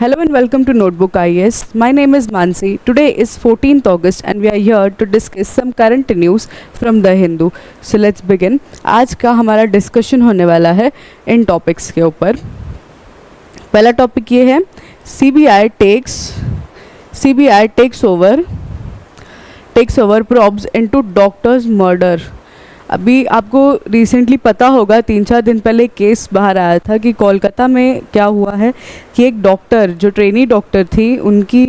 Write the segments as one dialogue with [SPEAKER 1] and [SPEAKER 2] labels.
[SPEAKER 1] Hello and welcome to Notebook IAS. My name is Mansi. Today is 14th August and we are here to discuss some current news from The Hindu. So let's begin. आज का हमारा discussion होने वाला है इन topics के ऊपर. पहला topic ये है CBI takes over probes into doctor's murder. अभी आपको रिसेंटली पता होगा 3-4 दिन पहले केस बाहर आया था कि कोलकाता में क्या हुआ है कि एक डॉक्टर जो ट्रेनी डॉक्टर थी उनकी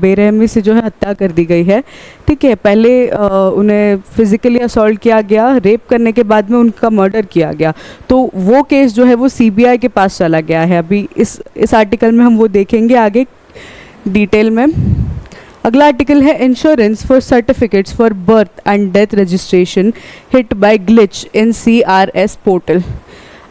[SPEAKER 1] बेरहमी से जो है हत्या कर दी गई है. ठीक है, पहले उन्हें फिजिकली असॉल्ट किया गया, रेप करने के बाद में उनका मर्डर किया गया. तो वो केस जो है वो CBI के पास चला गया है. अभी इस आर्टिकल में हम वो देखेंगे आगे डिटेल में. अगला आर्टिकल है insurance for certificates for birth and death registration hit by glitch in CRS portal.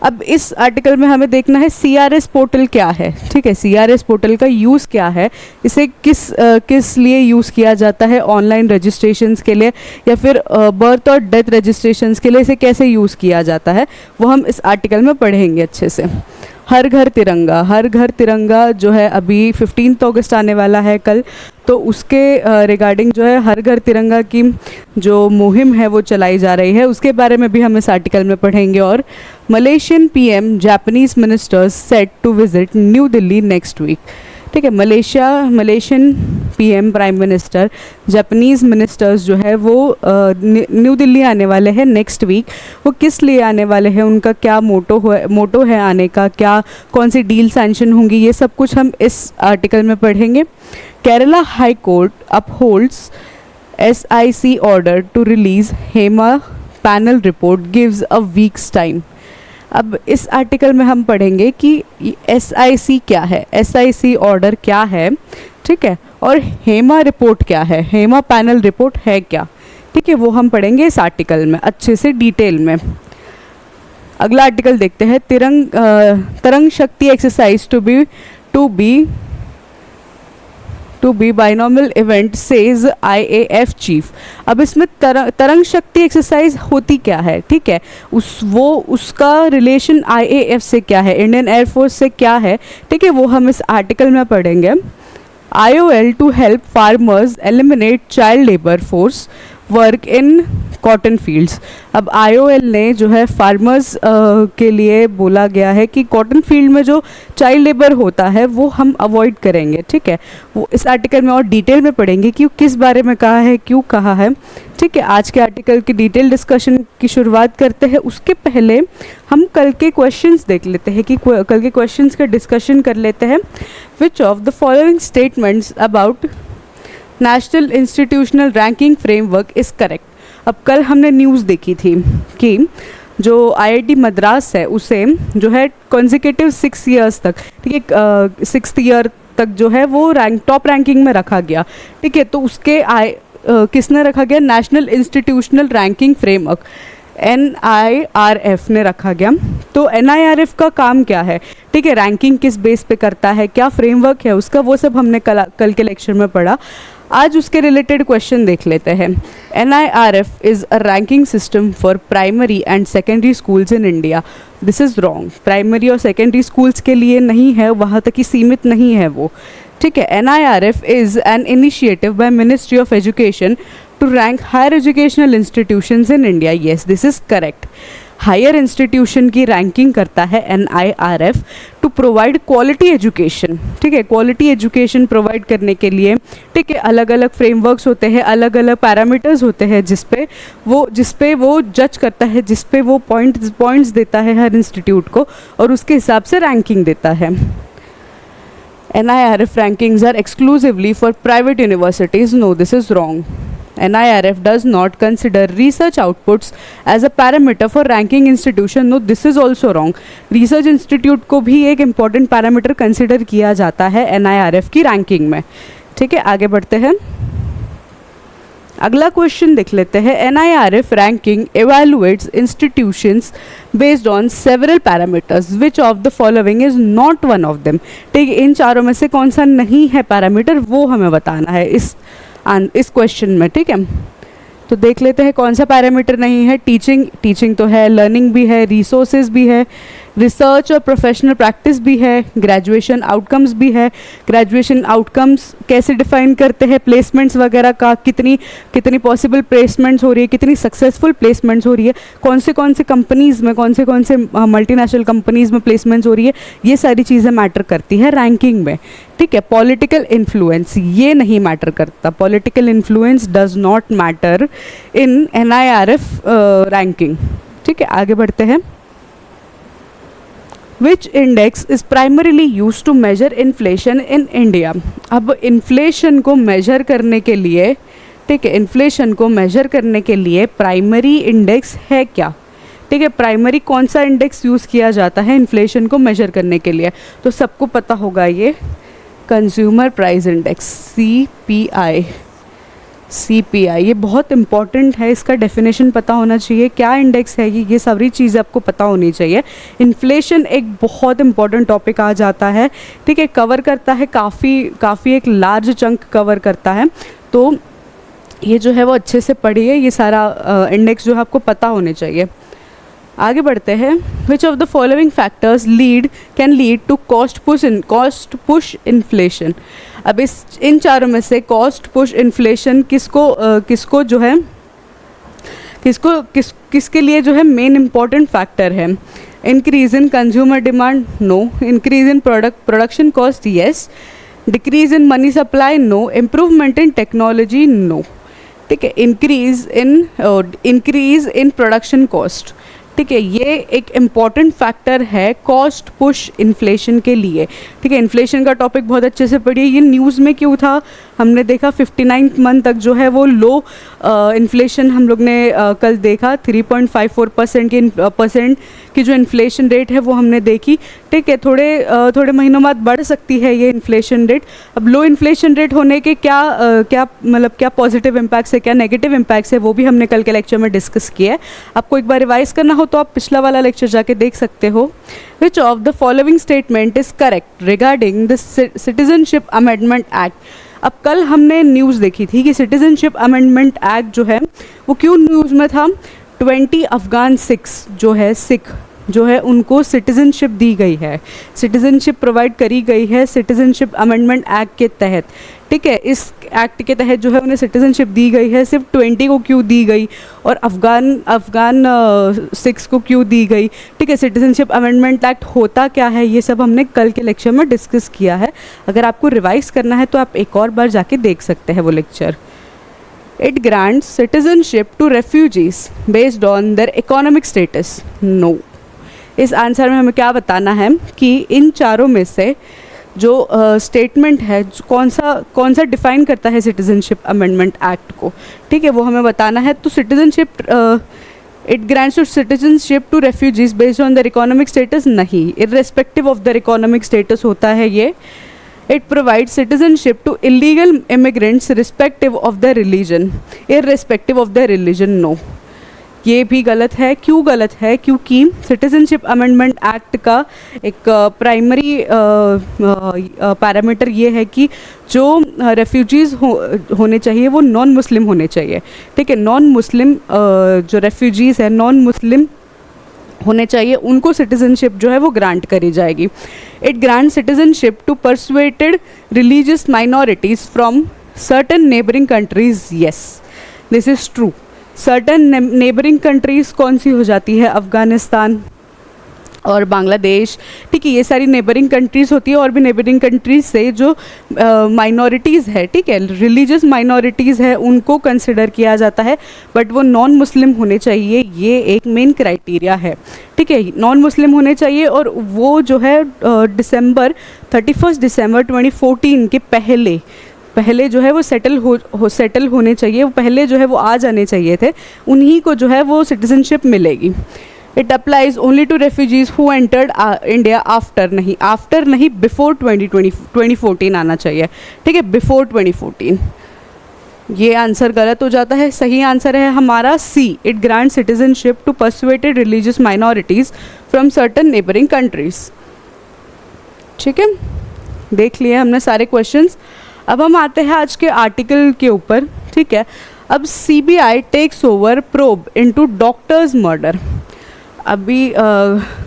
[SPEAKER 1] अब इस आर्टिकल में हमें देखना है CRS पोर्टल क्या है. ठीक है, CRS पोर्टल का यूज़ क्या है, इसे किस लिए यूज़ किया जाता है, ऑनलाइन रजिस्ट्रेशंस के लिए या फिर बर्थ और डेथ रजिस्ट्रेशंस के लिए इसे कैसे यूज़ किया जाता है, वो हम इस आर्टिकल में पढ़ेंगे अच्छे से. हर घर तिरंगा जो है अभी 15 अगस्त आने वाला है कल, तो उसके रिगार्डिंग जो है हर घर तिरंगा की जो मुहिम है वो चलाई जा रही है, उसके बारे में भी हम इस आर्टिकल में पढ़ेंगे. और Malaysian PM Japanese ministers set to visit new Delhi next week. ठीक है, Malaysian PM prime minister Japanese ministers जो है वो न्यू दिल्ली आने वाले हैं नेक्स्ट वीक. वो किस लिए आने वाले हैं, उनका क्या मोटो है आने का, क्या कौन सी डील सैंक्शन होंगी, ये सब कुछ हम इस आर्टिकल में पढ़ेंगे. Kerala high court upholds SIC order to release Hema panel report gives a week's time. अब इस आर्टिकल में हम पढ़ेंगे कि SIC क्या है, SIC ऑर्डर क्या है. ठीक है, और हेमा रिपोर्ट क्या है, हेमा पैनल रिपोर्ट है क्या. ठीक है, वो हम पढ़ेंगे इस आर्टिकल में अच्छे से डिटेल में. अगला आर्टिकल देखते हैं Tarang Shakti exercise to be binomial event says IAF chief. अब इसमें तरंग शक्ति एक्सरसाइज होती क्या है. ठीक है, उसका रिलेशन IAF से क्या है, इंडियन एयरफोर्स से क्या है. ठीक है, वो हम इस आर्टिकल में पढ़ेंगे. IOL to help farmers eliminate child labour force work in cotton fields. अब IOL ने जो है फार्मर्स के लिए बोला गया है कि कॉटन फील्ड में जो चाइल्ड लेबर होता है वो हम अवॉइड करेंगे. ठीक है, वो इस आर्टिकल में और डिटेल में पढ़ेंगे कि किस बारे में कहा है, क्यों कहा है. ठीक है, आज के आर्टिकल की डिटेल डिस्कशन की शुरुआत करते हैं. उसके पहले हम कल के क्वेश्चंस देख लेते हैं कि कल के क्वेश्चंस का डिस्कशन कर लेते हैं. Which of the following statements about national institutional ranking framework is correct. अब कल हमने न्यूज़ देखी थी कि जो IIT मद्रास है उसे जो है कॉन्जिक्यूटिव 6 ईयर्स तक, ठीक है, 6th ईयर तक जो है वो टॉप रैंकिंग में रखा गया. ठीक है, तो उसके किसने रखा गया, national institutional ranking framework NIRF ने रखा गया. तो NIRF का काम क्या है, ठीक है, रैंकिंग किस बेस पे करता है, क्या फ्रेमवर्क है उसका, वो सब हमने कल के लेक्चर में पढ़ा. आज उसके रिलेटेड क्वेश्चन देख लेते हैं. NIRF is a ranking system for primary and secondary schools in India. This is wrong. Primary और सेकेंडरी स्कूल्स के लिए नहीं है, वहाँ तक ही सीमित नहीं है वो. ठीक है, NIRF is an initiative by ministry of education to rank higher educational institutions in India. Yes, this is correct. Higher institution की रैंकिंग करता है NIRF to provide quality education. ठीक है, क्वालिटी एजुकेशन प्रोवाइड करने के लिए, ठीक है, अलग अलग फ्रेमवर्क्स होते हैं, अलग अलग पैरामीटर्स होते हैं जिस पे वो जज करता है, जिस पे वो पॉइंट्स देता है हर इंस्टीट्यूट को और उसके हिसाब से रैंकिंग देता है. NIRF rankings are exclusively for private universities. No, this is wrong. NIRF does not consider research outputs as a parameter for ranking institution. No, this is also wrong. Research institute को भी एक important parameter consider किया जाता है NIRF की ranking में. ठीक है, आगे बढ़ते हैं. अगला क्वेश्चन देख लेते हैं. NIRF ranking evaluates institutions based on several parameters. Which of the following is not one of them? ठीक है, इन चारों में से कौन सा नहीं है पैरामीटर, वो हमें बताना है इस क्वेश्चन में. ठीक है, तो देख लेते हैं कौन सा पैरामीटर नहीं है. टीचिंग तो है, लर्निंग भी है, रिसोर्सेज भी है, रिसर्च और प्रोफेशनल प्रैक्टिस भी है, ग्रेजुएशन आउटकम्स भी है। ग्रेजुएशन आउटकम्स कैसे डिफाइन करते हैं, प्लेसमेंट्स वगैरह का, कितनी कितनी पॉसिबल प्लेसमेंट्स हो रही है, कितनी सक्सेसफुल प्लेसमेंट्स हो रही है, कौन से कंपनीज़ में, कौन से मल्टीनेशनल कंपनीज़ में प्लेसमेंट्स हो रही है, ये सारी चीज़ें मैटर करती है रैंकिंग में। ठीक है, पॉलिटिकल इन्फ्लुएंस ये नहीं मैटर करता, political influence does not matter in NIRF ranking. ठीक है, आगे बढ़ते हैं। Which index is primarily used to measure inflation in India? अब इन्फ्लेशन को मेजर करने के लिए, ठीक है, इन्फ्लेशन को मेजर करने के लिए प्राइमरी इंडेक्स है क्या? ठीक है, प्राइमरी कौन सा इंडेक्स यूज़ किया जाता है इन्फ्लेशन को मेजर करने के लिए? तो सबको पता होगा ये कंज्यूमर प्राइस इंडेक्स, CPI, ये बहुत इंपॉर्टेंट है, इसका डेफिनेशन पता होना चाहिए, क्या इंडेक्स है ये सारी चीज़ें आपको पता होनी चाहिए। इन्फ्लेशन एक बहुत इंपॉर्टेंट टॉपिक आ जाता है, ठीक है, कवर करता है काफ़ी एक लार्ज चंक कवर करता है, तो ये जो है वो अच्छे से पढ़िए, ये सारा इंडेक्स जो है आपको पता होने चाहिए। आगे बढ़ते हैं। Which of the following factors can lead to cost push inflation? अब इन चारों में से कॉस्ट पुश इन्फ्लेशन किसको जो है किसके लिए जो है मेन इम्पॉर्टेंट फैक्टर है? Increase in consumer demand, no. Increase in production cost, yes. Decrease in money supply, no. Improvement in technology, no. ठीक है, इंक्रीज इन प्रोडक्शन कॉस्ट, ठीक है, ये एक इम्पॉर्टेंट फैक्टर है कॉस्ट पुश इन्फ्लेशन के लिए। ठीक है, इन्फ्लेशन का टॉपिक बहुत अच्छे से पढ़िए। ये न्यूज़ में क्यों था, हमने देखा 59th मंथ तक जो है वो लो इन्फ्लेशन हम लोग ने कल देखा, 3.54% की जो इन्फ्लेशन रेट है वो हमने देखी। ठीक है, थोड़े महीनों बाद बढ़ सकती है ये इन्फ्लेशन रेट। अब लो इन्फ्लेशन रेट होने के क्या पॉजिटिव इम्पैक्ट्स है, क्या नेगेटिव इम्पैक्ट्स है, वो भी हमने कल के लेक्चर में डिस्कस किया है। आपको एक बार रिवाइज करना हो तो आप पिछला वाला लेक्चर जाके देख सकते हो। विच of the following statement is correct regarding the citizenship amendment act? अब कल हमने न्यूज़ देखी थी कि सिटीजनशिप अमेंडमेंट एक्ट जो है वो क्यों न्यूज़ में था? 20 अफगान सिख जो है उनको सिटीजनशिप दी गई है, सिटीजनशिप प्रोवाइड करी गई है सिटीजनशिप अमेंडमेंट एक्ट के तहत। ठीक है, इस एक्ट के तहत जो है उन्हें सिटीजनशिप दी गई है। सिर्फ 20 को क्यों दी गई और अफगान सिख्स को क्यों दी गई? ठीक है, सिटीजनशिप अमेंडमेंट एक्ट होता क्या है, ये सब हमने कल के लेक्चर में डिस्कस किया है। अगर आपको रिवाइज करना है तो आप एक और बार जाके देख सकते हैं वो lecture. It grants citizenship to refugees based on their economic status, no. इस आंसर में हमें क्या बताना है कि इन चारों में से जो स्टेटमेंट है कौन सा डिफाइन करता है सिटीजनशिप अमेंडमेंट एक्ट को, ठीक है, वो हमें बताना है। तो citizenship it grants to citizenship to refugees based on their economic status, नहीं, irrespective of their economic status होता है ये। It provides citizenship to illegal immigrants respective of their religion, irrespective of their religion, no. ये भी गलत है। क्यों गलत है? क्योंकि सिटीजनशिप अमेंडमेंट एक्ट का एक प्राइमरी पैरामीटर ये है कि जो रेफ्यूजीज़ होने चाहिए वो नॉन मुस्लिम होने चाहिए। ठीक है, नॉन मुस्लिम जो रेफ्यूजीज़ हैं नॉन मुस्लिम होने चाहिए, उनको सिटीजनशिप जो है वो ग्रांट करी जाएगी। It grant citizenship to persecuted religious minorities from certain neighbouring countries, yes, this is true. Certain neighbouring countries कौन सी हो जाती है? अफ़गानिस्तान और बांग्लादेश। ठीक है, ये सारी नेबरिंग कंट्रीज़ होती है, और भी नेबरिंग कंट्रीज़ से जो माइनॉरिटीज़ है, ठीक है, रिलीजियस माइनॉरिटीज़ है, उनको कंसिडर किया जाता है, बट वो नॉन मुस्लिम होने चाहिए, ये एक मेन क्राइटेरिया है। ठीक है, नॉन मुस्लिम होने चाहिए, और वो जो है 31 दिसंबर 2014 के पहले जो है वो सेटल होने चाहिए, वो पहले जो है वो आ जाने चाहिए थे, उन्हीं को जो है वो सिटीजनशिप मिलेगी। It applies only to refugees who entered India after नहीं बिफोर 2014 आना चाहिए। ठीक है, बिफोर 2014। ये आंसर गलत हो जाता है। सही आंसर है हमारा C, it grant citizenship to persecuted religious minorities from certain neighbouring countries. ठीक है, देख लिए हमने सारे क्वेश्चंस। अब हम आते हैं आज के आर्टिकल के ऊपर। ठीक है, अब CBI takes over probe into doctors murder. अभी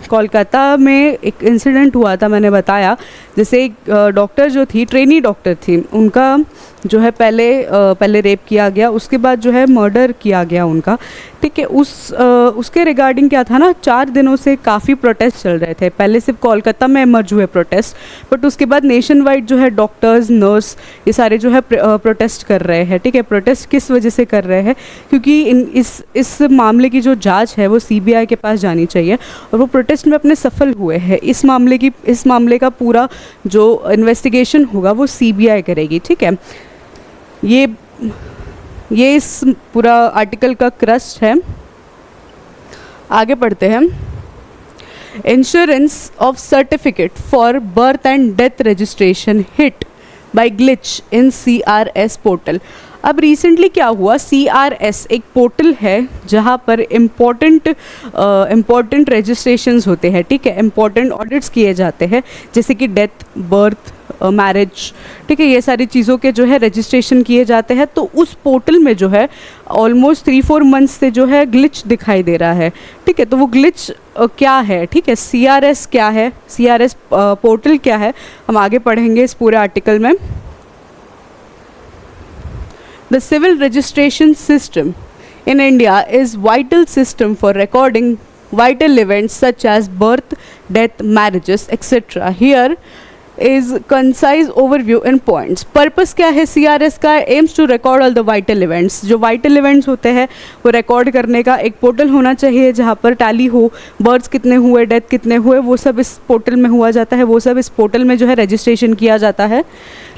[SPEAKER 1] कोलकाता में एक इंसिडेंट हुआ था, मैंने बताया, जैसे एक डॉक्टर जो थी, ट्रेनी डॉक्टर थी, उनका जो है पहले रेप किया गया, उसके बाद जो है मर्डर किया गया उनका, ठीक है। उसके रिगार्डिंग क्या था ना, 4 दिनों से काफ़ी प्रोटेस्ट चल रहे थे। पहले सिर्फ कोलकाता में इमर्ज हुए प्रोटेस्ट, बट उसके बाद नेशन वाइड जो है डॉक्टर्स, नर्स, ये सारे जो है प्रोटेस्ट कर रहे हैं, ठीक है। प्रोटेस्ट किस वजह से कर रहे हैं, क्योंकि इस मामले की जो जांच है वो CBI के पास जानी चाहिए, और वो प्रोटेस्ट में अपने सफल हुए हैं। इस मामले का पूरा जो इन्वेस्टिगेशन होगा वो CBI करेगी, ठीक है। ये इस पूरा आर्टिकल का क्रस्ट है। आगे पढ़ते हैं। Insurance of certificate for birth and death registration hit by glitch in CRS portal. अब रिसेंटली क्या हुआ, CRS एक पोर्टल है जहाँ पर इम्पॉर्टेंट रजिस्ट्रेशंस होते हैं, ठीक है, इम्पॉर्टेंट ऑडिट्स किए जाते हैं, जैसे कि डेथ, बर्थ, मैरिज, ठीक है, ये सारी चीज़ों के जो है रजिस्ट्रेशन किए जाते हैं। तो उस पोर्टल में जो है ऑलमोस्ट 3-4 मंथ्स से जो है ग्लिच दिखाई दे रहा है, ठीक है। तो वो ग्लिच क्या है, ठीक है, CRS क्या है, CRS पोर्टल क्या है, हम आगे पढ़ेंगे इस पूरे आर्टिकल में। The civil registration system in India is vital system for recording vital events such as birth, death, marriages, etc. Here is concise overview in points. Purpose क्या है CRS का, aims to record all the vital events. जो vital events होते हैं वो record करने का एक पोर्टल होना चाहिए जहाँ पर टैली हो, बर्थ्स कितने हुए, डेथ कितने हुए, वो सब इस पोर्टल में हुआ जाता है, वो सब इस पोर्टल में जो है रजिस्ट्रेशन किया जाता है।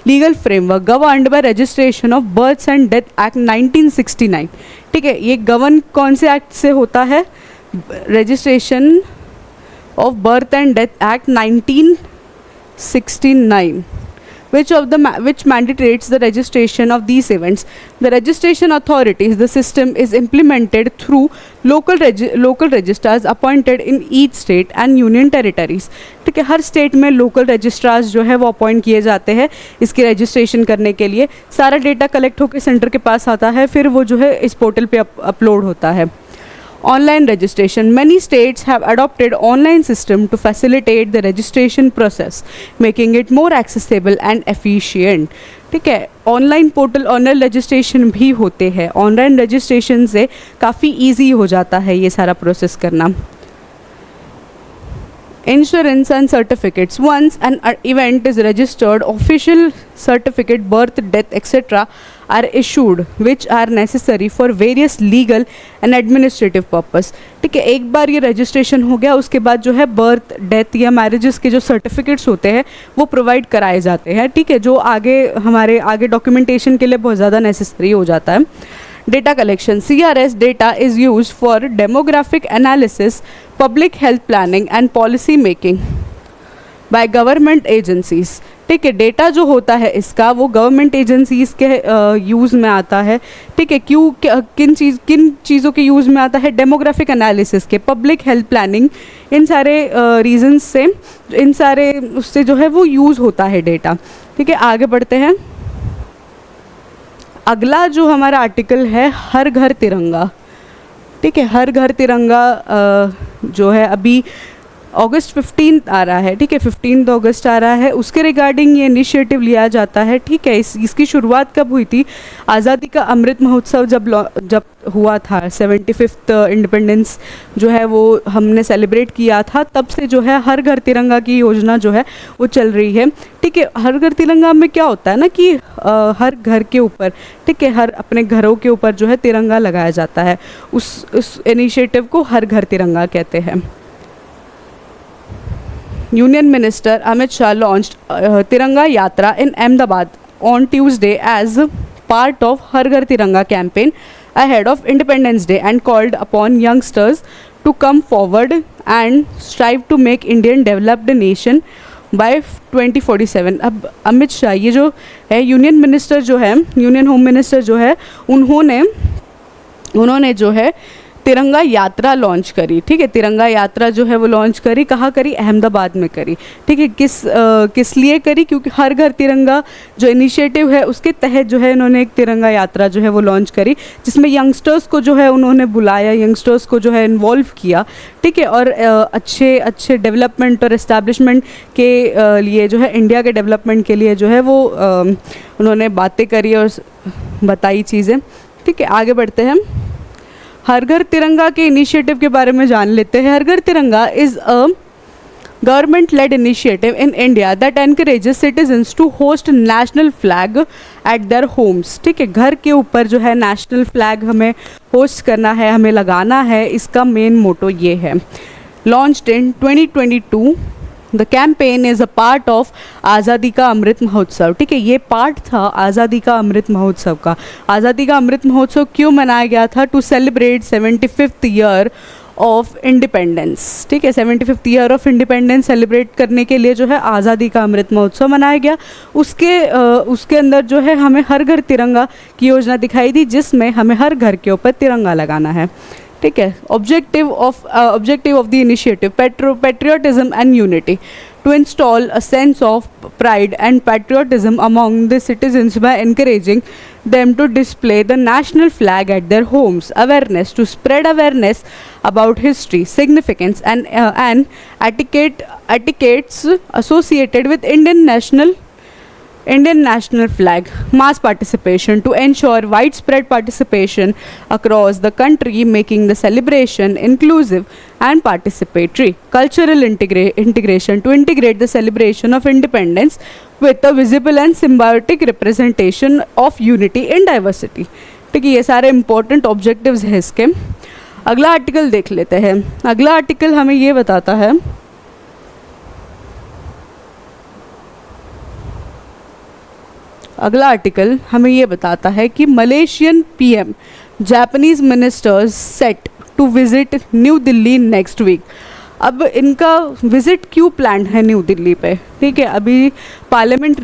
[SPEAKER 1] Legal framework governed by registration of births and death act 1969, ठीक है। ये गवर्न कौन से एक्ट से होता है, registration of birth and death act 1969, which mandates the registration of these events. The registration authorities, the system is implemented through local registrars appointed in each state and union territories. ठीक है, हर state में local registrars जो है वो appoint किए जाते हैं इसकी रजिस्ट्रेशन करने के लिए। सारा डेटा कलेक्ट होकर सेंटर के पास आता है, फिर वो जो है इस पोर्टल पे अपलोड होता है। Online registration. Many states have adopted online system to facilitate the registration process, making it more accessible and efficient. ठीक है, ऑनलाइन पोर्टल, ऑनलाइन रजिस्ट्रेशन भी होते हैं। ऑनलाइन रजिस्ट्रेशन से काफ़ी ईजी हो जाता है ये सारा प्रोसेस करना। Insurance and certificates. Once an event is registered, official certificate, birth, death, etc. are issued, which are necessary for various legal and administrative purpose. ठीक है, एक बार ये रजिस्ट्रेशन हो गया, उसके बाद जो है बर्थ, डेथ या मैरिजेस के जो सर्टिफिकेट्स होते हैं वो प्रोवाइड कराए जाते हैं, ठीक है, जो हमारे आगे डॉक्यूमेंटेशन के लिए बहुत ज़्यादा नेसेसरी हो जाता है। Data collection. CRS data is used for demographic analysis, public health planning and policy making by government agencies. ठीक है, डेटा जो होता है इसका वो गवर्नमेंट एजेंसीज के यूज़ में आता है, ठीक है। किन चीज़ों के यूज़ में आता है, डेमोग्राफिक एनालिसिस के, पब्लिक हेल्थ प्लानिंग, इन सारे रीजंस से, इन सारे उससे जो है वो यूज़ होता है डेटा, ठीक है। आगे बढ़ते हैं। अगला जो हमारा आर्टिकल है, हर घर तिरंगा, ठीक है। हर घर तिरंगा जो है अभी अगस्त 15 आ रहा है, ठीक है, 15 अगस्त आ रहा है, उसके रिगार्डिंग ये इनिशिएटिव लिया जाता है, ठीक है। इसकी शुरुआत कब हुई थी, आज़ादी का अमृत महोत्सव जब हुआ था, 75th इंडिपेंडेंस जो है वो हमने सेलिब्रेट किया था, तब से जो है हर घर तिरंगा की योजना जो है वो चल रही है, ठीक है। हर घर तिरंगा में क्या होता है ना कि हर घर के ऊपर, ठीक है, हर अपने घरों के ऊपर जो है तिरंगा लगाया जाता है, उस इनिशिएटिव को हर घर तिरंगा कहते हैं। Union Minister Amit Shah launched Tiranga Yatra in Ahmedabad on Tuesday as part of Har Ghar Tiranga campaign ahead of Independence Day and called upon youngsters to come forward and strive to make Indian developed nation by 2047। अब अमित शाह ये जो है union minister जो है, union home minister जो है, उन्होंने जो है तिरंगा यात्रा लॉन्च करी, ठीक है। तिरंगा यात्रा जो है वो लॉन्च करी, कहाँ करी? अहमदाबाद में करी, ठीक है। किस लिए करी? क्योंकि हर घर तिरंगा जो इनिशिएटिव है उसके तहत जो है इन्होंने एक तिरंगा यात्रा जो है वो लॉन्च करी, जिसमें यंगस्टर्स को जो है उन्होंने बुलाया, यंगस्टर्स को जो है इन्वॉल्व किया, ठीक है। और अच्छे अच्छे डेवलपमेंट और इस्टेब्लिशमेंट के लिए जो है, इंडिया के डेवलपमेंट के लिए जो है वो उन्होंने बातें करी और बताई चीज़ें, ठीक है। आगे बढ़ते हैं, हर घर तिरंगा के इनिशिएटिव के बारे में जान लेते हैं। हर घर तिरंगा is a government led initiative in India that encourages citizens to host national flag at their homes, ठीक है। घर के ऊपर जो है नेशनल फ्लैग हमें होस्ट करना है, हमें लगाना है, इसका मेन मोटो ये है। Launched in 2022, the campaign is a part of आज़ादी का अमृत महोत्सव, ठीक है। ये पार्ट था आज़ादी का अमृत महोत्सव का। आज़ादी का अमृत महोत्सव क्यों मनाया गया था? To celebrate 75th year of independence, ठीक है। 75th year of independence celebrate करने के लिए जो है आज़ादी का अमृत महोत्सव मनाया गया। उसके अंदर जो है हमें हर घर तिरंगा की योजना दिखाई दी, जिसमें हमें हर घर के ऊपर तिरंगा लगाना है, ठीक है। Objective of the initiative patriotism and unity, to install a sense of pride and patriotism among the citizens by encouraging them to display the national flag at their homes. Awareness, to spread awareness about history, significance and etiquettes associated with Indian national flag. Mass participation, to ensure widespread participation across the country, making the celebration inclusive and participatory. Cultural integration, to integrate the celebration of independence with a visible and symbiotic representation of unity in diversity, ठीक है। ये सारे important objectives हैं इसके। अगला article देख लेते हैं। अगला आर्टिकल हमें ये बताता है, अगला आर्टिकल हमें ये बताता है कि Malaysian PM Japanese ministers set to visit new Delhi next week. अब इनका विजिट क्यों प्लान है न्यू दिल्ली पे, ठीक है। अभी पार्लियामेंट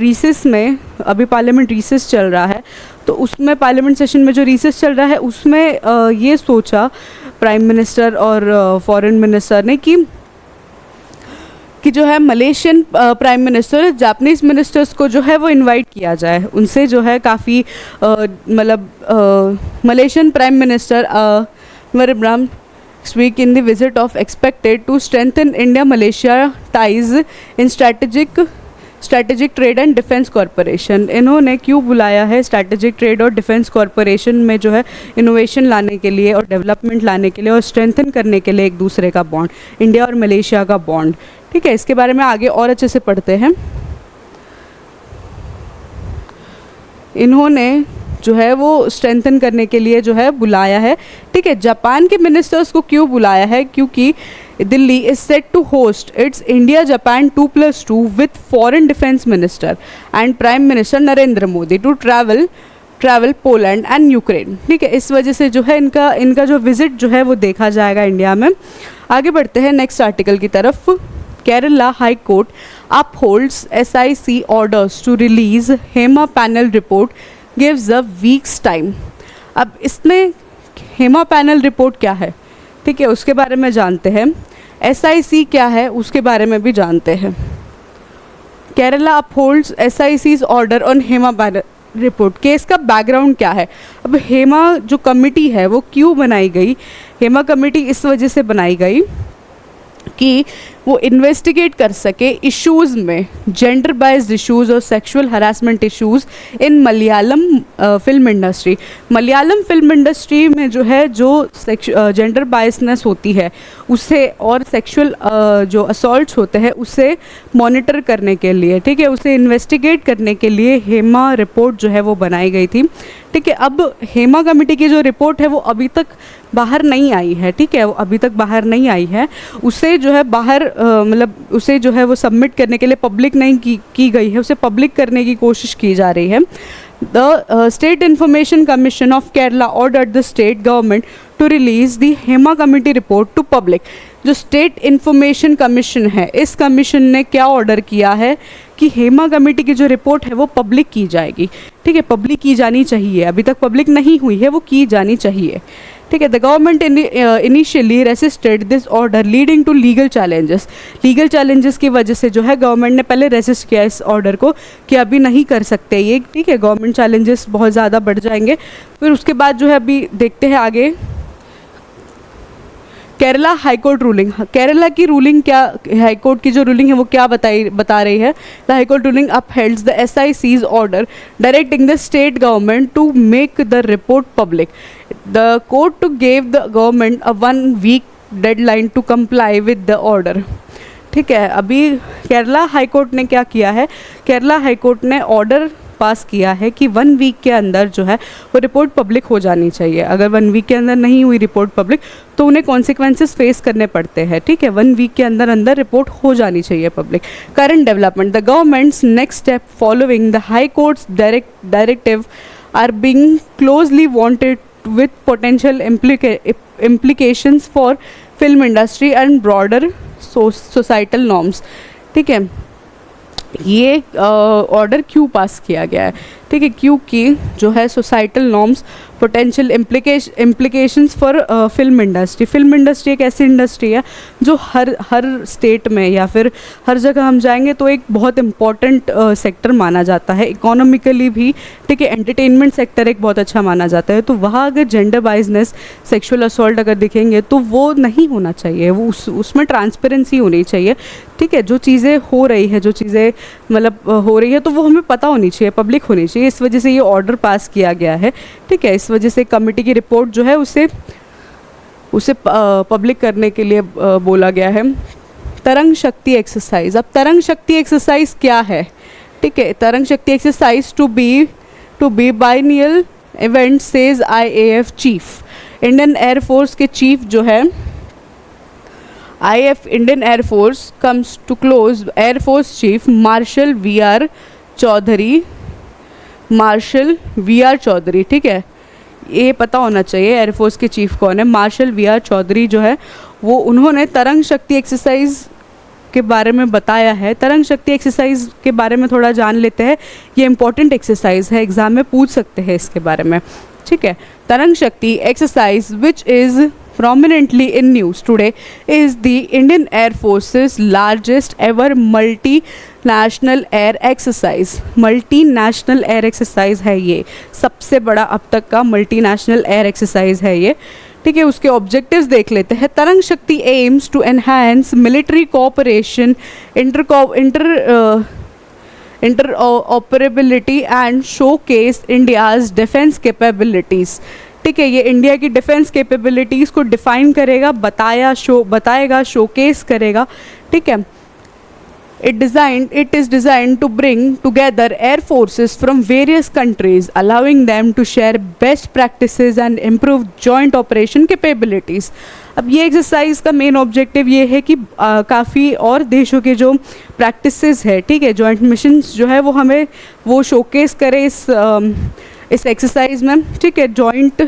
[SPEAKER 1] रीसेस चल रहा है, तो उसमें पार्लियामेंट सेशन में जो रीसेस चल रहा है उसमें ये सोचा प्राइम मिनिस्टर और फॉरेन मिनिस्टर ने कि जो है Malaysian prime minister Japanese ministers को जो है वो इनवाइट किया जाए। उनसे जो है काफ़ी मतलब Malaysian prime minister Ibrahim speak in the visit of expected to strengthen India Malaysia ties in strategic trade and defence corporation. इन्होंने क्यों बुलाया है? स्ट्रैटेजिक ट्रेड और डिफेंस कॉरपोरेशन में जो है इनोवेशन लाने के लिए और डेवलपमेंट लाने के लिए और स्ट्रेंथन करने के लिए एक दूसरे का बॉन्ड, इंडिया और मलेशिया का बॉन्ड, ठीक है। इसके बारे में आगे और अच्छे से पढ़ते हैं। इन्होंने जो है वो स्ट्रेंथन करने के लिए जो है बुलाया है, ठीक है। जापान के मिनिस्टर्स को क्यों बुलाया है? क्योंकि Delhi is set to host its India Japan 2+2 with foreign defence minister and prime minister Narendra Modi to travel Poland and Ukraine, ठीक है। इस वजह से जो है इनका जो विजिट जो है वो देखा जाएगा इंडिया में। आगे बढ़ते हैं नेक्स्ट आर्टिकल की तरफ। Kerala high court upholds SIC orders to release Hema panel report gives a week's time. अब इसमें हेमा पैनल रिपोर्ट क्या है, ठीक है, उसके बारे में जानते हैं। SIC क्या है उसके बारे में भी जानते हैं। Kerala upholds SIC's order on Hema panel report. Case का बैकग्राउंड क्या है? अब हेमा जो कमिटी है वो क्यों बनाई गई? हेमा कमेटी इस वजह से बनाई गई कि वो इन्वेस्टिगेट कर सके इश्यूज़ में, जेंडर बाइज्ड इश्यूज़ और सेक्सुअल हरासमेंट इश्यूज़ इन Malayalam film industry. Malayalam film industry में जो है जो जेंडर बायसनेस होती है उसे और सेक्सुअल जो असॉल्ट्स होते हैं उसे मॉनिटर करने के लिए, ठीक है, उसे इन्वेस्टिगेट करने के लिए हेमा रिपोर्ट जो है वो बनाई गई थी, ठीक है। अब हेमा कमेटी की जो रिपोर्ट है वो अभी तक बाहर नहीं आई है, ठीक है, वो अभी तक बाहर नहीं आई है। उसे जो है बाहर मतलब उसे जो है वो सबमिट करने के लिए पब्लिक नहीं की गई है, उसे पब्लिक करने की कोशिश की जा रही है। The state information commission of Kerala ordered the state government to release the Hema committee report to public. जो स्टेट इंफॉर्मेशन कमीशन है, इस कमीशन ने क्या ऑर्डर किया है कि हेमा कमेटी की जो रिपोर्ट है वो पब्लिक की जाएगी, ठीक है, पब्लिक की जानी चाहिए। अभी तक पब्लिक नहीं हुई है, वो की जानी चाहिए, ठीक है। The government initially resisted this order leading to legal challenges की वजह से जो है गवर्नमेंट ने पहले रेसिस्ट किया इस ऑर्डर को कि अभी नहीं कर सकते ये, ठीक है। गवर्नमेंट चैलेंजेस बहुत ज़्यादा बढ़ जाएंगे। फिर उसके बाद जो है अभी देखते हैं आगे केरला हाईकोर्ट रूलिंग। केरला की रूलिंग क्या, हाईकोर्ट की जो रूलिंग है वो क्या बता रही है। The high court ruling upholds the SIC's order directing the state government to make the report public. The court gave the government a 1 week deadline to comply with the order, ठीक है। अभी केरला हाईकोर्ट ने क्या किया है, केरला हाईकोर्ट ने order pass किया है कि 1 week के अंदर जो है वो रिपोर्ट पब्लिक हो जानी चाहिए। अगर 1 week के अंदर नहीं हुई रिपोर्ट पब्लिक तो उन्हें कॉन्सिक्वेंसेस फेस करने पड़ते हैं, ठीक है। 1 week के अंदर अंदर रिपोर्ट हो जानी चाहिए public. Current development, the government's next step following the high court's directive are being closely wanted with potential implications for film industry and broader societal norms, ठीक है। ये ऑर्डर क्यों पास किया गया है, ठीक है, क्योंकि जो है societal norms potential implications for film industry एक ऐसी इंडस्ट्री है जो हर स्टेट में या फिर हर जगह हम जाएंगे तो एक बहुत इम्पॉर्टेंट सेक्टर माना जाता है इकोनॉमिकली भी, ठीक है। एंटरटेनमेंट सेक्टर एक बहुत अच्छा माना जाता है। तो वहाँ अगर जेंडर बाइजनेस, सेक्सुअल असॉल्ट अगर दिखेंगे तो वो नहीं होना चाहिए, वो उसमें ट्रांसपेरेंसी होनी चाहिए, ठीक है। जो चीज़ें हो रही है, जो चीज़ें मतलब हो रही है तो वो हमें पता होनी चाहिए, पब्लिक होनी चाहिए। इस वजह से ये ऑर्डर पास किया गया है, ठीक है। इस वजह से कमेटी की रिपोर्ट जो है उसे पब्लिक करने के लिए बोला गया है। तरंग शक्ति एक्सरसाइज, अब तरंग शक्ति एक्सरसाइज क्या है, ठीक है। Tarang Shakti exercise to be biennial event says IAF chief. Indian air force के चीफ जो है Indian air force comes to close air force chief marshal V R Chaudhari, ठीक है। ये पता होना चाहिए एयरफोर्स के चीफ कौन है। मार्शल VR चौधरी जो है वो उन्होंने तरंग शक्ति एक्सरसाइज के बारे में बताया है। तरंग शक्ति एक्सरसाइज के बारे में थोड़ा जान लेते हैं। ये इंपॉर्टेंट एक्सरसाइज है, एग्जाम में पूछ सकते हैं इसके बारे में, ठीक है। Tarang Shakti exercise which is prominently in news today is the Indian Air Force's largest ever multinational air exercise। Multinational air exercise है ये, सबसे बड़ा अब तक का मल्टीनेशनल एयर एक्सरसाइज है ये, ठीक है। उसके ऑब्जेक्टिव्स देख लेते हैं। Tarang Shakti aims to enhance military cooperation, interoperability and showcase India's defense capabilities, ठीक है। ये इंडिया की डिफेंस कैपेबिलिटीज़ को डिफाइन करेगा, बताएगा, शोकेस करेगा, ठीक है। It is designed to bring together air forces from various countries, allowing them to share best practices and improve joint operation capabilities। अब ये एक्सरसाइज का मेन ऑब्जेक्टिव ये है कि काफ़ी और देशों के जो प्रैक्टिसेस है, ठीक है, जॉइंट मिशंस जो है वो हमें वो शोकेस करे इस एक्सरसाइज में, ठीक है। जॉइंट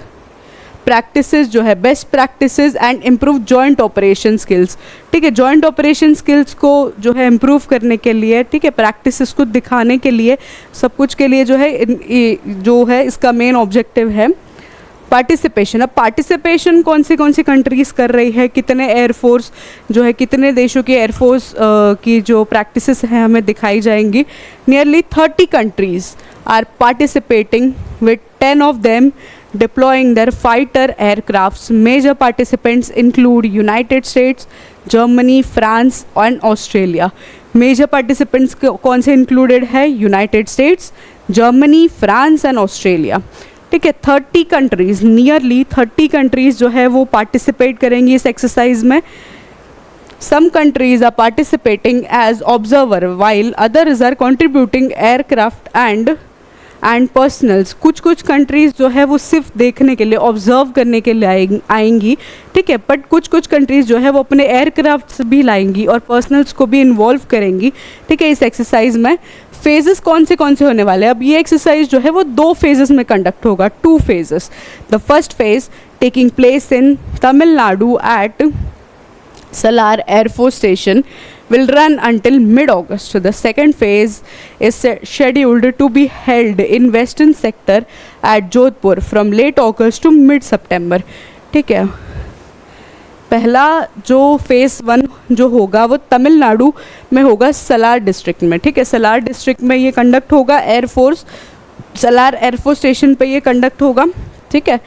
[SPEAKER 1] प्रैक्टिसेस जो है, best practices and improve joint operation skills, ठीक है। जॉइंट ऑपरेशन स्किल्स को जो है इम्प्रूव करने के लिए, ठीक है, प्रैक्टिसेस को दिखाने के लिए, सब कुछ के लिए जो है इसका मेन ऑब्जेक्टिव है पार्टिसिपेशन। अब पार्टिसिपेशन कौन सी कंट्रीज़ कर रही है, कितने एयरफोर्स जो है, कितने देशों की एयरफोर्स की जो प्रैक्टिसेस हैं हमें दिखाई जाएंगी। Nearly 30 countries are participating with 10 of them deploying their fighter aircrafts. Major participants include United States, Germany, France and Australia. Major participants कौन से included है, United States, Germany, France and Australia, ठीक है। 30 कंट्रीज़, नियरली 30 कंट्रीज़ जो है वो participate करेंगी इस एक्सरसाइज में। Some countries are participating as observer while others are contributing aircraft and personnels. कुछ कंट्रीज़ जो है वो सिर्फ देखने के लिए, ऑब्जर्व करने के लिए आएंगी, ठीक है। बट कुछ कंट्रीज़ जो है वो अपने एयरक्राफ्ट्स भी लाएंगी और पर्सनल्स को भी इन्वॉल्व करेंगी, ठीक है, इस एक्सरसाइज में। फेजेस कौन से होने वाले हैं, अब ये एक्सरसाइज जो है वो 2 फेजेस में कंडक्ट होगा, 2 phases। The first phase taking place in Tamil Nadu at Salar Air Force Station will run until mid-August. The second phase is scheduled to be held in western sector at Jodhpur from late August to mid-September, ठीक है। पहला जो phase 1 जो होगा वो तमिलनाडु में होगा, Salaar district में, ठीक है। सलार डिस्ट्रिक्ट में ये कंडक्ट होगा, एयरफोर्स सलार एयरफोर्स स्टेशन पे ये कंडक्ट होगा, ठीक है।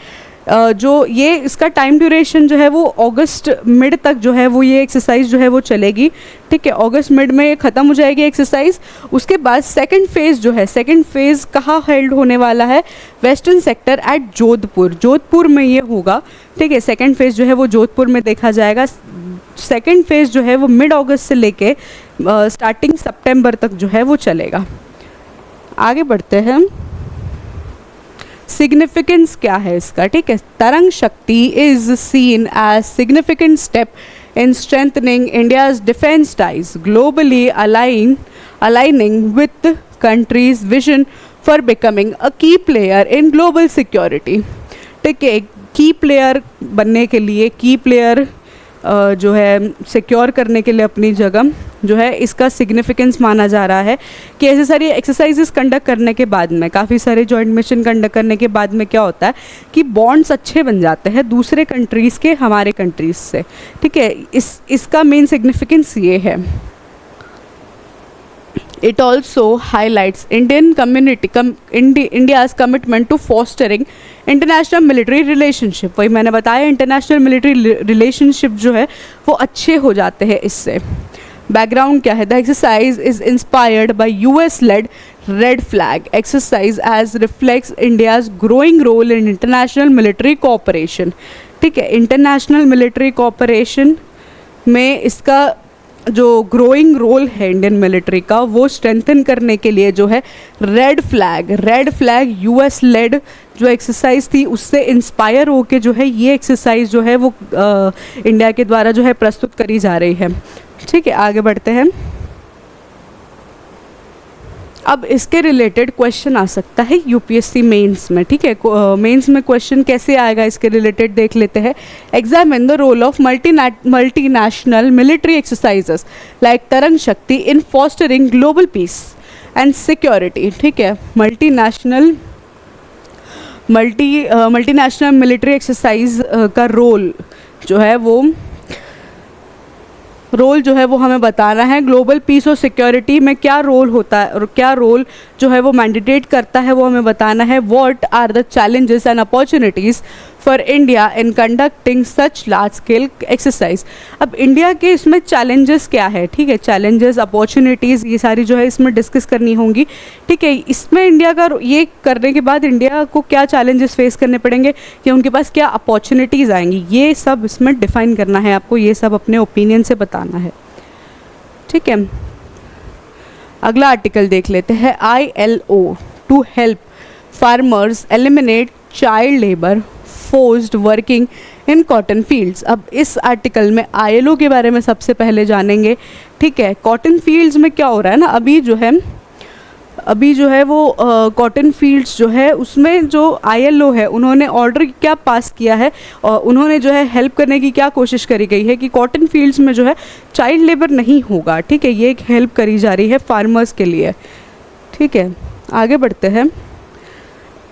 [SPEAKER 1] जो ये इसका टाइम ड्यूरेशन जो है वो अगस्त मिड तक जो है वो ये एक्सरसाइज जो है वो चलेगी, ठीक है। अगस्त मिड में ख़त्म हो जाएगी एक्सरसाइज। उसके बाद सेकंड फेज़ जो है, सेकंड फेज़ कहाँ हेल्ड होने वाला है, western sector at Jodhpur, Jodhpur में ये होगा, ठीक है। सेकंड फेज़ जो है वो जोधपुर में देखा जाएगा। सेकंड फेज़ जो है वो मिड अगस्त से लेके स्टार्टिंग सितंबर तक जो है वो चलेगा। आगे बढ़ते हैं, सिग्निफिकेंस क्या है इसका, ठीक है। Tarang Shakti is seen as significant step in strengthening India's defense ties, globally aligning with the country's vision for becoming a key player in global security. ठीक है, की प्लेयर बनने के लिए, की प्लेयर जो है सिक्योर करने के लिए अपनी जगह जो है, इसका सिग्निफिकेंस माना जा रहा है कि ऐसे सारी एक्सरसाइजेस कंडक्ट करने के बाद में, काफ़ी सारे जॉइंट मिशन कंडक्ट करने के बाद में क्या होता है कि बॉन्ड्स अच्छे बन जाते हैं दूसरे कंट्रीज़ के हमारे कंट्रीज़ से, ठीक है। इसका मेन सिग्निफिकेंस ये है। It also highlights India's commitment to fostering international military relationship। वही मैंने बताया, इंटरनेशनल मिलिट्री रिलेशनशिप जो है वो अच्छे हो जाते हैं इससे। बैकग्राउंड क्या है, the exercise is inspired by US led red flag exercise as reflects India's growing role in international military cooperation, ठीक है। इंटरनेशनल मिलिट्री कोऑपरेशन में इसका जो ग्रोइंग रोल है इंडियन मिलिट्री का, वो स्ट्रेंथन करने के लिए जो है रेड फ्लैग US लेड जो एक्सरसाइज थी उससे इंस्पायर होके जो है ये एक्सरसाइज जो है वो इंडिया के द्वारा जो है प्रस्तुत करी जा रही है, ठीक है। आगे बढ़ते हैं। अब इसके रिलेटेड क्वेश्चन आ सकता है UPSC मेंस में, ठीक है। मेंस में क्वेश्चन कैसे आएगा इसके रिलेटेड देख लेते हैं। Examine the role of multinational military exercises like Tarang Shakti in fostering global peace and security, ठीक है। मल्टीनेशनल मिलिट्री एक्सरसाइज का रोल जो है वो हमें बताना है। ग्लोबल पीस और सिक्योरिटी में क्या रोल होता है और क्या रोल जो है वो मैंडेटेट करता है वो हमें बताना है। What are the challenges and opportunities for India in conducting such large scale exercise. अब इंडिया के इसमें चैलेंजेस क्या है, ठीक है। चैलेंजेस, अपॉर्चुनिटीज़, ये सारी जो है इसमें डिस्कस करनी होंगी, ठीक है। इसमें इंडिया का ये करने के बाद इंडिया को क्या चैलेंजेस फेस करने पड़ेंगे या उनके पास क्या अपॉर्चुनिटीज़ आएंगी, ये सब इसमें डिफाइन करना है आपको, ये सब अपने ओपिनियन से बताना है, ठीक है। अगला आर्टिकल देख लेते हैं। ILO to help farmers eliminate child labour forced working in cotton fields. अब इस आर्टिकल में ILO के बारे में सबसे पहले जानेंगे, ठीक है। कॉटन फील्ड्स में क्या हो रहा है ना, अभी जो है वो कॉटन फील्ड्स जो है उसमें जो ILO है उन्होंने ऑर्डर क्या पास किया है और उन्होंने जो है हेल्प करने की क्या कोशिश करी गई है कि कॉटन फील्ड्स में जो है चाइल्ड लेबर नहीं होगा, ठीक है। ये एक हेल्प करी जा रही है फार्मर्स के लिए, ठीक है। आगे बढ़ते हैं।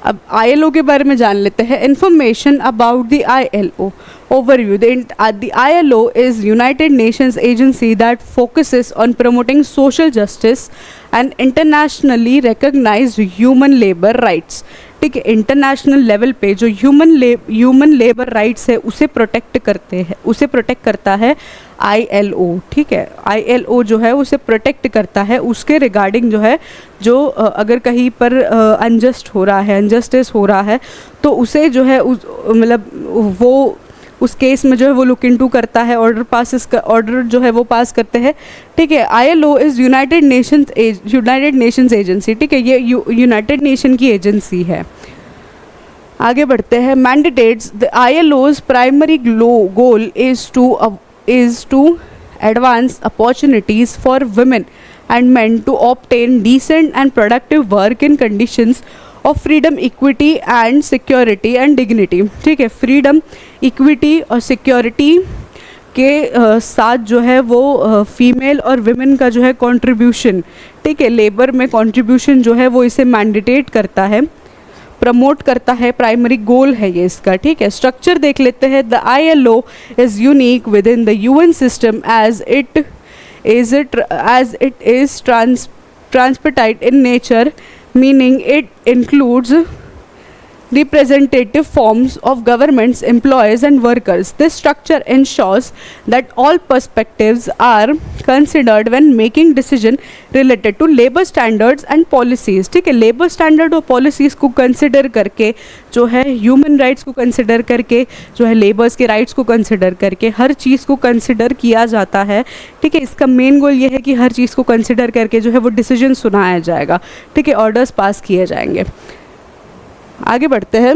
[SPEAKER 1] अब ILO के बारे में जान लेते हैं। Information about the ILO overview. The ILO is United Nations agency that focuses on promoting social justice and internationally recognized human labor rights, ठीक है। इंटरनेशनल लेवल पे जो ह्यूमन लेबर राइट्स है उसे प्रोटेक्ट करता है ILO, ठीक है। ILO जो है उसे प्रोटेक्ट करता है, उसके रिगार्डिंग जो है जो अगर कहीं पर अनजस्ट हो रहा है, अनजस्टिस हो रहा है तो उसे जो है मतलब वो उस केस में जो है वो लुक इनटू करता है, ऑर्डर जो है वो पास करते हैं, ठीक है। ILO is United Nations agency, ठीक है। ये यूनाइटेड नेशन की एजेंसी है। आगे बढ़ते हैं। Mandates the ILO's primary goal is to advance opportunities for women and men to obtain decent and productive work in conditions of freedom, equity and security and dignity, ठीक है। Freedom, equity और security के साथ जो है वो female और women का जो है कंट्रीब्यूशन, ठीक है, लेबर में कंट्रीब्यूशन जो है वो इसे मैंडेटेट करता है। प्रमोट करता है, प्राइमरी गोल है ये इसका, ठीक है। स्ट्रक्चर देख लेते हैं। The ILO is unique within the UN system as it is transpartite in nature, meaning it includes representative forms of governments, employees and workers. This structure ensures that all perspectives are considered when making decision related to labor standards and policies, ठीक है। Labour standard और policies को consider करके जो है, human rights को consider करके जो है, लेबर्स के राइट्स को कंसिडर करके हर चीज़ को कंसिडर किया जाता है, ठीक है। इसका मेन गोल ये है कि हर चीज़ को कंसिडर करके जो है वो डिसीजन सुनाया जाएगा, ठीक है, ऑर्डर्स पास किए जाएंगे। आगे बढ़ते हैं।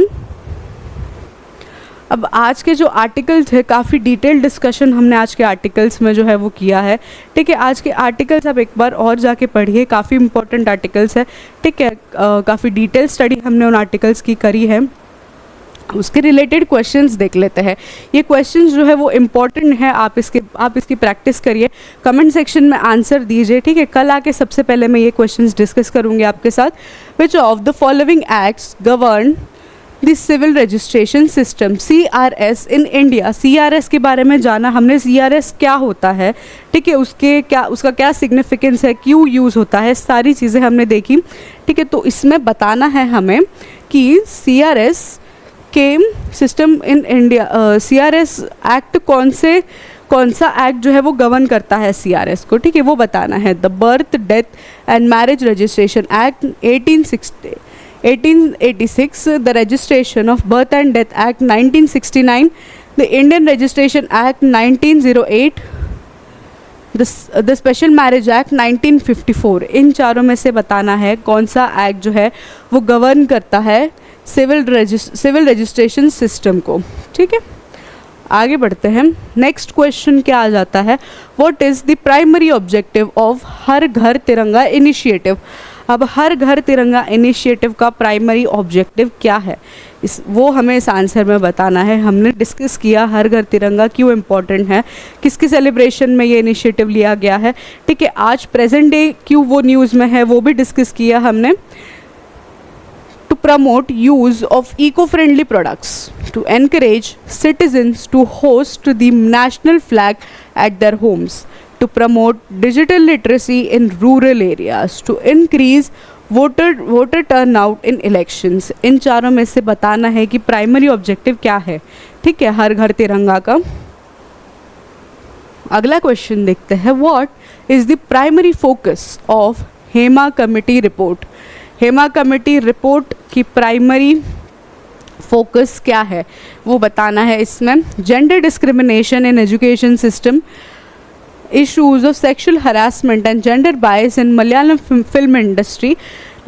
[SPEAKER 1] अब आज के जो आर्टिकल्स है, काफ़ी डिटेल डिस्कशन हमने आज के आर्टिकल्स में जो है वो किया है, ठीक है। आज के आर्टिकल्स आप एक बार और जाके पढ़िए, काफ़ी इंपॉर्टेंट आर्टिकल्स है, ठीक है। काफ़ी डिटेल स्टडी हमने उन आर्टिकल्स की करी है। उसके रिलेटेड क्वेश्चंस देख लेते हैं। ये क्वेश्चंस जो है वो इम्पॉर्टेंट है, आप इसकी प्रैक्टिस करिए, कमेंट सेक्शन में आंसर दीजिए, ठीक है। कल आके सबसे पहले मैं ये क्वेश्चंस डिस्कस करूँगी आपके साथ। Which of the following acts govern the civil registration system CRS in India. CRS के बारे में जाना हमने, CRS क्या होता है, ठीक है, उसका क्या सिग्निफिकेंस है, क्यों यूज़ होता है, सारी चीज़ें हमने देखी, ठीक है। तो इसमें बताना है हमें कि CRS के system in India, CRS act कौन सा एक्ट जो है वो गवर्न करता है CRS को, ठीक है, वो बताना है। The birth, death and marriage registration act 1886, the registration of birth and death act 1969, the Indian registration act 1908, the special marriage act 1954। इन चारों में से बताना है कौन सा एक्ट जो है वो गवर्न करता है सिविल रजिस्ट्रेशन सिस्टम को, ठीक है। आगे बढ़ते हैं। नेक्स्ट क्वेश्चन क्या आ जाता है, what is the primary objective of her घर तिरंगा इनिशिएटिव। अब हर घर तिरंगा इनिशिएटिव का प्राइमरी ऑब्जेक्टिव क्या है, वो हमें इस आंसर में बताना है। हमने डिस्कस किया हर घर तिरंगा क्यों इम्पॉर्टेंट है, किसकी सेलिब्रेशन में ये इनिशिएटिव लिया गया है, ठीक है। आज प्रेजेंट डे क्यों वो न्यूज़ में है वो भी डिस्कस किया हमने। To promote use of eco-friendly products, to encourage citizens to host the national flag at their homes, to promote digital literacy in rural areas, to increase voter turnout in elections। इन चारों में से बताना है कि primary objective क्या है, ठीक है, हर घर तिरंगा का। अगला क्वेश्चन देखते हैं, what is the primary focus of Hema committee report. Hema committee report की प्राइमरी फोकस क्या है वो बताना है इसमें। Gender discrimination in education system, issues of sexual harassment and gender bias in Malayalam film industry,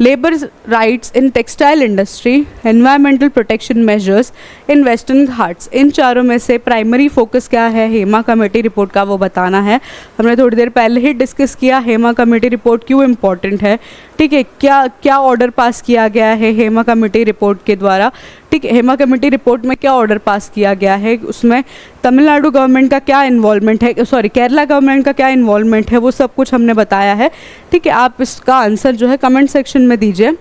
[SPEAKER 1] labour rights in textile industry, environmental protection measures in western Ghats. इन चारों में से प्राइमरी फोकस क्या है हेमा कमेटी रिपोर्ट का वो बताना है। हमने थोड़ी देर पहले ही डिस्कस किया हेमा कमेटी रिपोर्ट क्यों इम्पॉर्टेंट है, ठीक है, क्या ऑर्डर पास किया गया है हेमा कमेटी रिपोर्ट के द्वारा, ठीक है। हेमा कमेटी रिपोर्ट में क्या ऑर्डर पास किया गया है, उसमें तमिलनाडु गवर्नमेंट का क्या इन्वॉल्वमेंट है, सॉरी केरला गवर्नमेंट का क्या इन्वॉल्वमेंट है, वो सब कुछ हमने बताया है, ठीक है। आप इसका आंसर जो है कमेंट सेक्शन में दीजिए।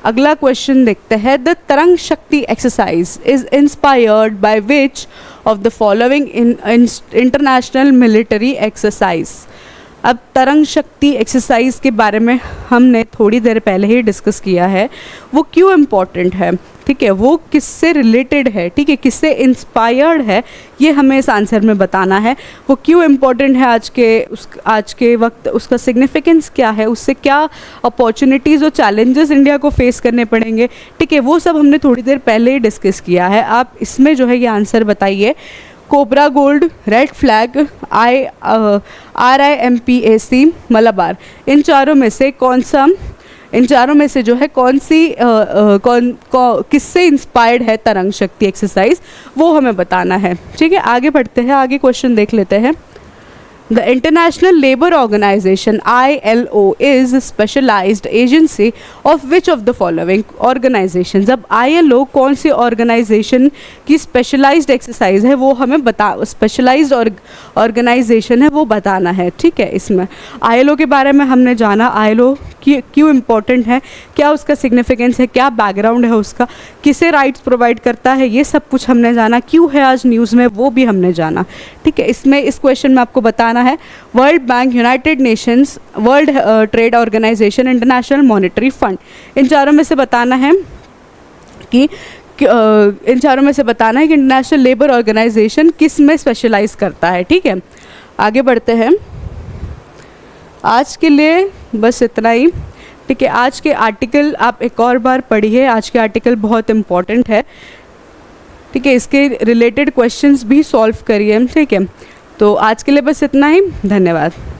[SPEAKER 1] अगला क्वेश्चन देखते हैं, द तरंग Shakti exercise is inspired by which of the following international military exercise. अब तरंग शक्ति एक्सरसाइज के बारे में हमने थोड़ी देर पहले ही डिस्कस किया है, वो क्यों इम्पॉर्टेंट है, ठीक है, वो किससे रिलेटेड है, ठीक है, किससे इंस्पायर्ड है, ये हमें इस आंसर में बताना है। वो क्यों इम्पॉर्टेंट है आज के वक्त, उसका सिग्निफिकेंस क्या है, उससे क्या अपॉर्चुनिटीज़ और चैलेंजेस इंडिया को फेस करने पड़ेंगे, ठीक है, वो सब हमने थोड़ी देर पहले ही डिस्कस किया है। आप इसमें जो है ये आंसर बताइए। Cobra Gold, Red Flag, RIMPAC, Malabar, इन चारों में से जो है किससे इंस्पायर्ड है तरंग शक्ति एक्सरसाइज, वो हमें बताना है, ठीक है। आगे बढ़ते हैं, आगे क्वेश्चन देख लेते हैं। The International Labour Organization ILO is a specialized agency of which of the following organizations? अब ILO कौन सी ऑर्गेनाइजेशन की स्पेशलाइज्ड एक्सरसाइज है वो हमें स्पेशलाइज्ड ऑर्गेनाइजेशन है वो बताना है, ठीक है। इसमें ILO के बारे में हमने जाना, ILO क्यों इम्पोर्टेंट है, क्या उसका सिग्निफिकेंस है, क्या बैकग्राउंड है उसका, किसे राइट्स प्रोवाइड करता है, ये सब कुछ हमने जाना, क्यों है आज न्यूज़ में वो भी हमने जाना, ठीक है। इसमें इस क्वेश्चन में आपको बताना है World Bank, United Nations, World Trade Organization, International Monetary Fund, इन चारों में से बताना है कि इंटरनेशनल लेबर ऑर्गेनाइजेशन किस में स्पेशलाइज करता है, ठीक है। आगे बढ़ते हैं, आज के लिए बस इतना ही, ठीक है। आज के आर्टिकल आप एक और बार पढ़िए, आज के आर्टिकल बहुत इम्पॉर्टेंट है, ठीक है। इसके रिलेटेड क्वेश्चंस भी सॉल्व करिए, ठीक है। तो आज के लिए बस इतना ही, धन्यवाद।